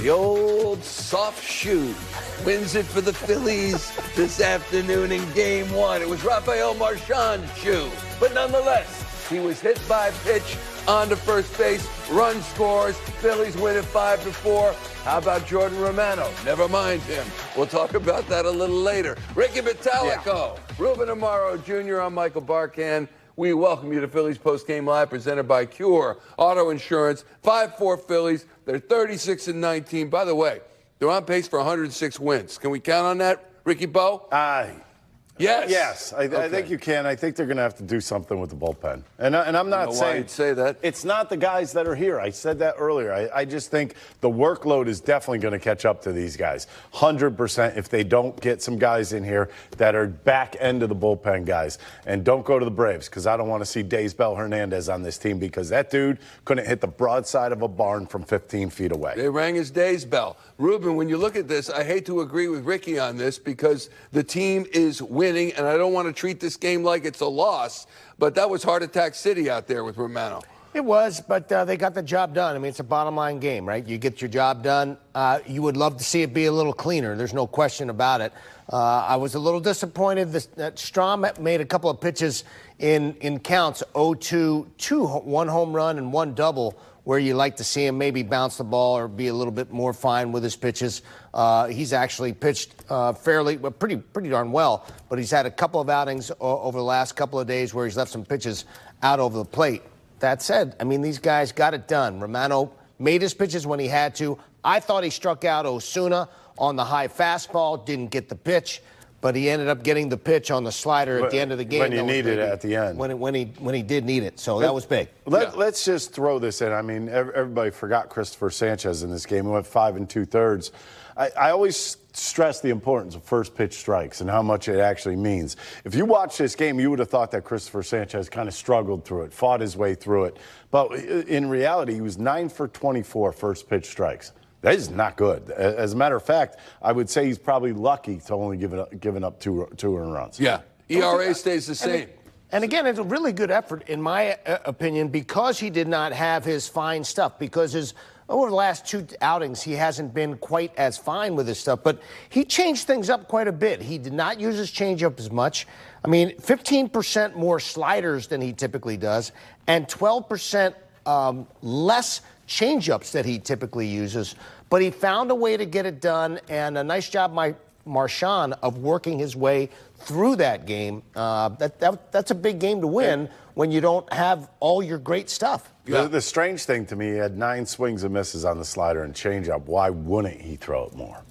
The old soft shoe wins it for the Phillies this afternoon in Game 1. It was Rafael Marchan's shoe, but nonetheless, he was hit by a pitch on to first base. Run scores. Phillies win it 5-4. How about Jordan Romano? Never mind him. We'll talk about that a little later. Ricky Vitalico, Ruben Amaro Jr. I'm Michael Marchan. We welcome you to Phillies Postgame Live, presented by Cure Auto Insurance. 5-4 Phillies. They're 36-19. By the way, they're on pace for 106 wins. Can we count on that, Ricky Bo? Yes. Yes, I think you can. I think they're going to have to do something with the bullpen. And I'm not saying why you'd say that. It's not the guys that are here. I said that earlier. I just think the workload is definitely going to catch up to these guys. 100% if they don't get some guys in here that are back end of the bullpen guys. And don't go to the Braves, because I don't want to see Daysbel Hernandez on this team, because that dude couldn't hit the broadside of a barn from 15 feet away. They rang his Daysbel. Ruben, when you look at this, I hate to agree with Ricky on this, because the team is winning, and I don't want to treat this game like it's a loss, but that was Heart Attack City out there with Romano. It was, but they got the job done. I mean, it's a bottom-line game, right? You get your job done. You would love to see it be a little cleaner. There's no question about it. I was a little disappointed that Strom made a couple of pitches in counts, 0-2, one home run and one double, where you like to see him maybe bounce the ball or be a little bit more fine with his pitches. He's actually pitched pretty darn well, but he's had a couple of outings over the last couple of days where he's left some pitches out over the plate. That said, I mean, these guys got it done. Romano made his pitches when he had to. I thought he struck out Osuna on the high fastball, didn't get the pitch, but he ended up getting the pitch on the slider at the end of the game. When you needed it at the end. When he did need it. So that was big. Let's just throw this in. I mean, everybody forgot Christopher Sanchez in this game. He went 5 2/3. I always stress the importance of first pitch strikes and how much it actually means. If you watch this game, you would have thought that Christopher Sanchez kind of struggled through it, fought his way through it. But in reality, he was 9 for 24 first pitch strikes. That is not good. As a matter of fact, I would say he's probably lucky to only giving up two earned runs. Yeah. ERA stays the same. And again, it's a really good effort, in my opinion, because he did not have his fine stuff, because over the last two outings, he hasn't been quite as fine with his stuff, but he changed things up quite a bit. He did not use his changeup as much. I mean, 15% more sliders than he typically does, and 12% less changeups that he typically uses. But he found a way to get it done, and a nice job by Marchan of working his way through that game. That's a big game to win when you don't have all your great stuff. Yeah. The strange thing to me, he had 9 swings and misses on the slider and changeup. Why wouldn't he throw it more?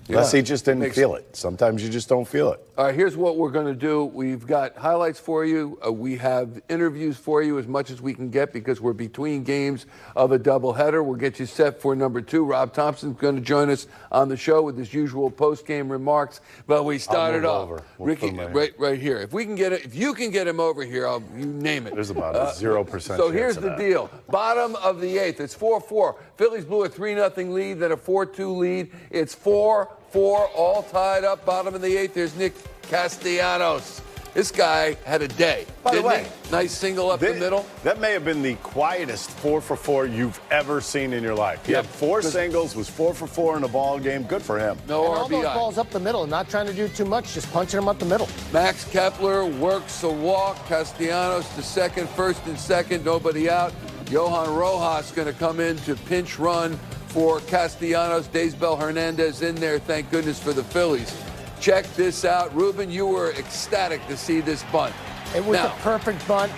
Unless he just didn't feel it. Sometimes you just don't feel it. All right, here's what we're going to do. We've got highlights for you. We have interviews for you as much as we can get, because we're between games of a doubleheader. We'll get you set for number 2. Rob Thompson's going to join us on the show with his usual post-game remarks. But we started off, Ricky, right here. If we can get it, if you can get him over here, you name it. There's about a 0% So here's the deal. Bottom of the 8th. It's 4-4. Phillies blew a 3-0 lead, then a 4-2 lead. It's 4-4, all tied up. Bottom of the 8th. There's Nick Castellanos. This guy had a day. By the way, nice single up the middle. That may have been the quietest 4-for-4 you've ever seen in your life. He had 4 singles, was 4-for-4 in a ball game. Good for him. No RBI. All those balls up the middle, not trying to do too much, just punching them up the middle. Max Kepler works a walk. Castellanos to second, first and second, nobody out. Johan Rojas going to come in to pinch run for Castellanos. Daysbel Hernandez in there, thank goodness for the Phillies. Check this out. Ruben, you were ecstatic to see this bunt. It was a perfect bunt.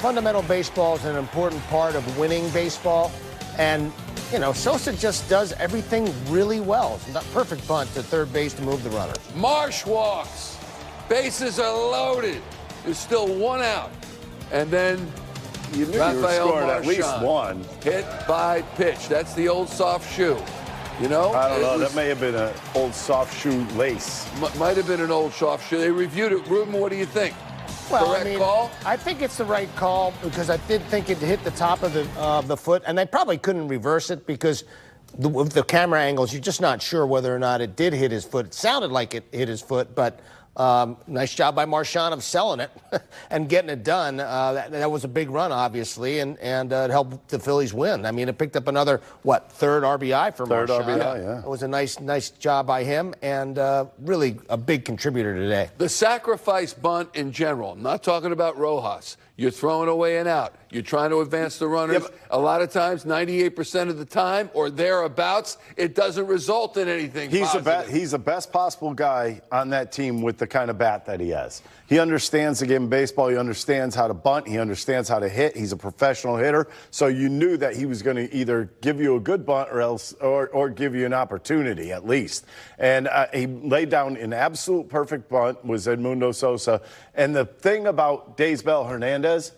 Fundamental baseball is an important part of winning baseball. And, you know, Sosa just does everything really well. It's a perfect bunt to third base to move the runner. Marsh walks. Bases are loaded. There's still 1 out. And then you knew Rafael you were Marchan, at least 1. Hit by pitch. That's the old soft shoe. You know? I don't know. That may have been an old soft shoe lace. Might have been an old soft shoe. They reviewed it. Ruben, what do you think? Well, Correct call? I think it's the right call, because I did think it hit the top of the foot, and they probably couldn't reverse it because with the camera angles, you're just not sure whether or not it did hit his foot. It sounded like it hit his foot, but Nice job by Marchan of selling it and getting it done. That was a big run, obviously, and it helped the Phillies win. I mean, it picked up another, third RBI for Marchan. Third RBI, yeah. It was a nice job by him, and really a big contributor today. The sacrifice bunt in general, I'm not talking about Rojas. You're throwing away and out. You're trying to advance the runners. Yep. A lot of times, 98% of the time or thereabouts, it doesn't result in anything positive. He's the best possible guy on that team with the kind of bat that he has. He understands the game of baseball. He understands how to bunt. He understands how to hit. He's a professional hitter. So you knew that he was going to either give you a good bunt or give you an opportunity at least. And he laid down an absolute perfect bunt, was Edmundo Sosa. And the thing about Daysbel Hernandez,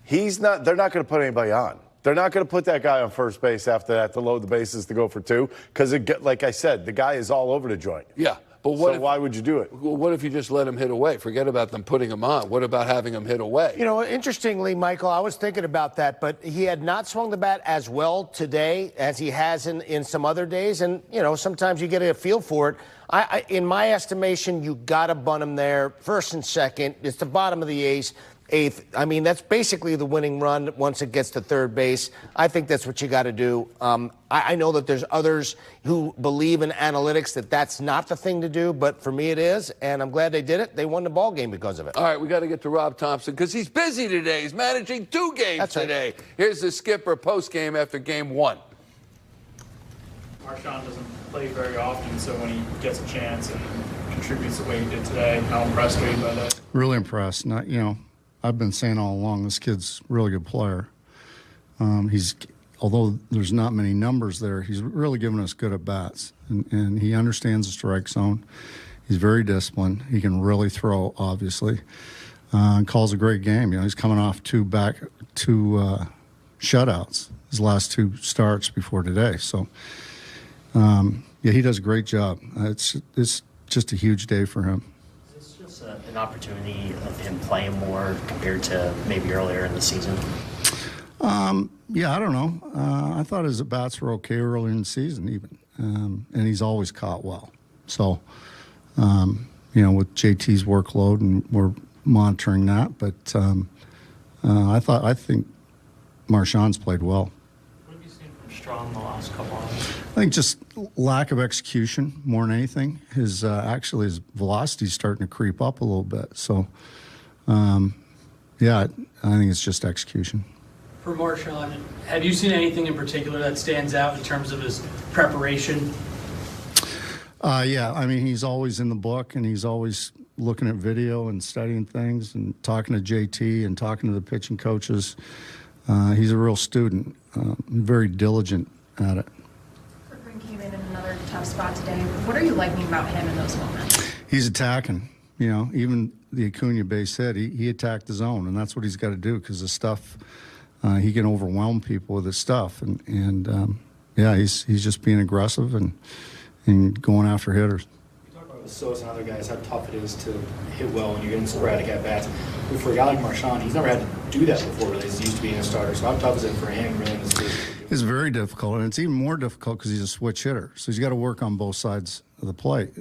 they're not going to put anybody on. They're not going to put that guy on first base after that to load the bases to go for two because, like I said, the guy is all over the joint. Yeah, but why would you do it? Well, what if you just let him hit away? Forget about them putting him on. What about having him hit away? You know, interestingly, Michael, I was thinking about that, but he had not swung the bat as well today as he has in some other days. And, you know, sometimes you get a feel for it. In my estimation, you got to bunt him there first and second. It's the bottom of the eighth. I mean, that's basically the winning run once it gets to third base. I think that's what you got to do. I know that there's others who believe in analytics that that's not the thing to do, but for me it is, and I'm glad they did it. They won the ball game because of it. All right, we got to get to Rob Thompson because he's busy today. He's managing 2 games today. Right. Here's the skipper post-game after game 1. Marchan doesn't play very often, so when he gets a chance and contributes the way he did today, how impressed are you by that? Really impressed. I've been saying all along, this kid's a really good player. Although there's not many numbers there, he's really giving us good at-bats. And he understands the strike zone. He's very disciplined. He can really throw, obviously. And calls a great game. He's coming off two shutouts, his last 2 starts before today. So, he does a great job. It's just a huge day for him. Is this just an opportunity of him playing more compared to maybe earlier in the season? I don't know. I thought his at-bats were okay early in the season even, and he's always caught well. So, with JT's workload, and we're monitoring that, but I think Marchan's played well. What have you seen from Strom the last couple of months? I think just lack of execution more than anything. His velocity's starting to creep up a little bit. So, I think it's just execution. For Marchan, have you seen anything in particular that stands out in terms of his preparation? He's always in the book, and he's always looking at video and studying things and talking to JT and talking to the pitching coaches. He's a real student, very diligent at it. Griffin came in another tough spot today. What are you liking about him in those moments? He's attacking. Even the Acuna base hit, he attacked the zone, and that's what he's got to do because the stuff, he can overwhelm people with his stuff. He's just being aggressive and going after hitters. You talk about with Sosa and other guys, how tough it is to hit well when you're getting sporadic at-bats. But for a guy like Marchan, he's never had to do that before, really. He's used to being a starter. So how tough is it for him, really, in this season? It's very difficult, and it's even more difficult because he's a switch hitter. So he's got to work on both sides of the plate.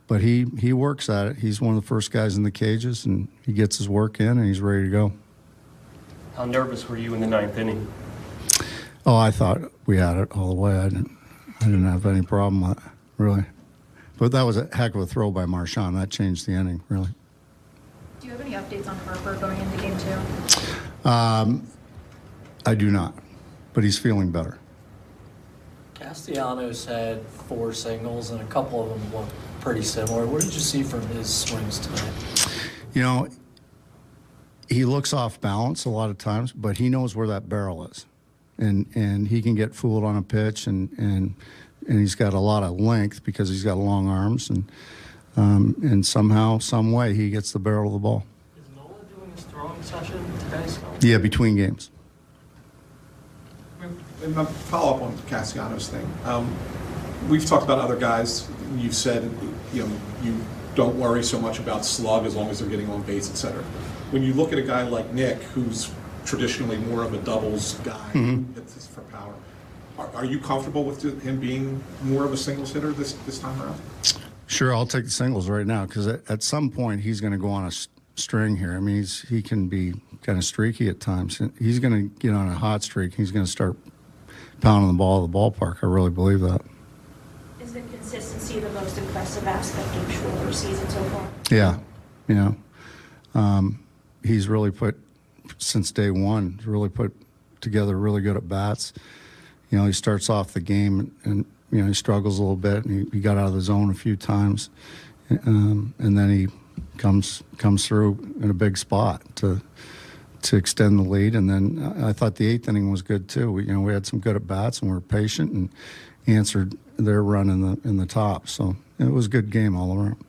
But he works at it. He's one of the first guys in the cages, and he gets his work in, and he's ready to go. How nervous were you in the 9th inning? Oh, I thought we had it all the way. I didn't have any problem with it, really. But that was a heck of a throw by Marchan. That changed the inning, really. Do you have any updates on Harper going into game 2? I do not, but he's feeling better. Castellanos had 4 singles, and a couple of them looked pretty similar. What did you see from his swings tonight? He looks off balance a lot of times, but he knows where that barrel is. And he can get fooled on a pitch, and he's got a lot of length because he's got long arms, and somehow, some way, he gets the barrel of the ball. Is Nola doing his throwing session today? Yeah, between games. And my follow-up on Castellanos thing. We've talked about other guys. You've said, you don't worry so much about slug as long as they're getting on base, et cetera. When you look at a guy like Nick, who's traditionally more of a doubles guy, hits for power, are you comfortable with him being more of a singles hitter this time around? Sure, I'll take the singles right now because at some point he's going to go on a string here. I mean, he can be kind of streaky at times. He's going to get on a hot streak. He's going to start pounding the ball at the ballpark. I really believe that. Is the consistency the most impressive aspect of Schwarber's season so far? Yeah, he's really put, since day one, really put together really good at bats. He starts off the game and he struggles a little bit, and he got out of the zone a few times, and then he comes through in a big spot to extend the lead. And then I thought the 8th inning was good too. We had some good at bats, and we were patient and answered their run in the top. So it was a good game all around.